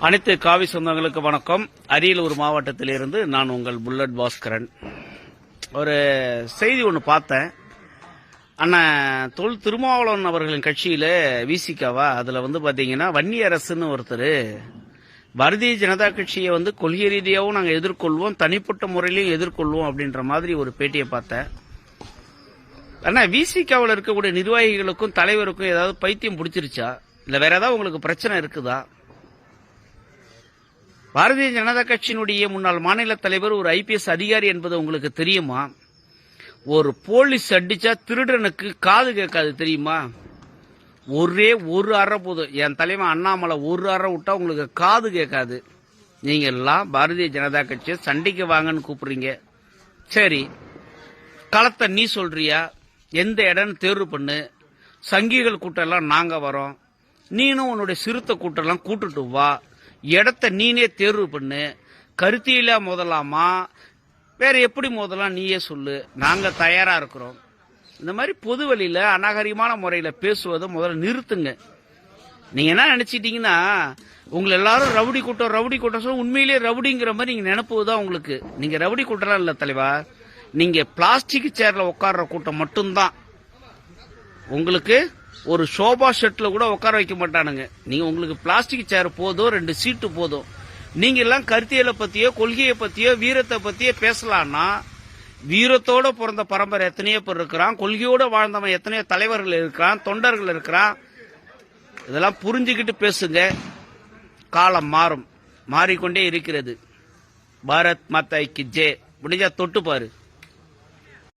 அனைத்து காவி சொந்தங்களுக்கு வணக்கம். அரியலூர் மாவட்டத்திலிருந்து நான் உங்கள் புல்லட் பாஸ்கரன். ஒரு செய்தி ஒன்று பார்த்தேன். அண்ணன் தொல் திருமாவளவன் அவர்களின் கட்சியில விசிகாவா அதுல பாத்தீங்கன்னா வன்னியரசுன்னு ஒருத்தர் பாரதிய ஜனதா கட்சியை கொள்கை ரீதியாகவும் நாங்கள் எதிர்கொள்வோம், தனிப்பட்ட முறையிலையும் எதிர்கொள்வோம் அப்படின்ற மாதிரி ஒரு பேட்டியை பார்த்தேன். ஆனா விசிகாவில் இருக்கக்கூடிய நிர்வாகிகளுக்கும் தலைவருக்கும் ஏதாவது பைத்தியம் பிடிச்சிருச்சா, இல்ல வேற ஏதாவது உங்களுக்கு பிரச்சனை இருக்குதா? பாரதிய ஜனதா கட்சியினுடைய முன்னாள் மாநில தலைவர் ஒரு ஐபிஎஸ் அதிகாரி என்பது உங்களுக்கு தெரியுமா? ஒரு போலீஸ் அடிச்சா திருடனுக்கு காது கேட்காது தெரியுமா? ஒரே ஒரு அறை போதும். என் தலைவன் அண்ணாமலை ஒரு அறை விட்டா உங்களுக்கு காது கேட்காது. நீங்க எல்லாம் பாரதிய ஜனதா கட்சியை சண்டைக்கு வாங்கன்னு கூப்பிடுறீங்க. சரி, களத்தை நீ சொல்றியா? எந்த இடம் தேர்வு பண்ணு. சங்கிகள் கூட்டம் எல்லாம் நாங்க வரோம். நீனும் உன்னுடைய சிறுத்தை கூட்டம் எல்லாம் கூட்டுட்டு வா. இடத்த நீனே தேர்வு பண்ணு. கருத்தியில மோதலாமா, வேற எப்படி மோதலாம் நீயே சொல்லு. நாங்க தயாரா இருக்கிறோம். இந்த மாதிரி பொது வழியில அநாகரிகமான முறையில பேசுவதை முதல்ல நிறுத்துங்க. நீங்க என்ன நினைச்சிட்டீங்கன்னா, உங்களை எல்லாரும் ரவுடி கூட்டம் சொல்ல உண்மையிலேயே ரவுடிங்கிற மாதிரி நீங்க நினைப்புதான் உங்களுக்கு. நீங்க ரவுடி கூட்டம்லாம் இல்ல தலைவா. நீங்க பிளாஸ்டிக் சேர்ல உட்கார்ற கூட்டம் மட்டும்தான். உங்களுக்கு ஒரு சோபா செட்ல கூட உட்கார வைக்க மாட்டானுங்க. நீங்க உங்களுக்கு பிளாஸ்டிக் சேர் போதும், 2 சீட்டு போதும். நீங்க எல்லாம் கருத்தியலை பத்தியோ கொள்கையை பத்தியோ வீரத்தை பத்தியோ பேசலாம்னா, வீரத்தோட பிறந்த பரம்பரை எத்தனையோ பேர் இருக்கிறான், கொள்கையோட வாழ்ந்தவன் எத்தனையோ தலைவர்கள் இருக்கிறான், தொண்டர்கள் இருக்கிறான். இதெல்லாம் புரிஞ்சுக்கிட்டு பேசுங்க. காலம் மாறும், மாறிக்கொண்டே இருக்கிறது. பாரத் மாதா கி ஜெய். முடிஞ்சா தொட்டு பாரு.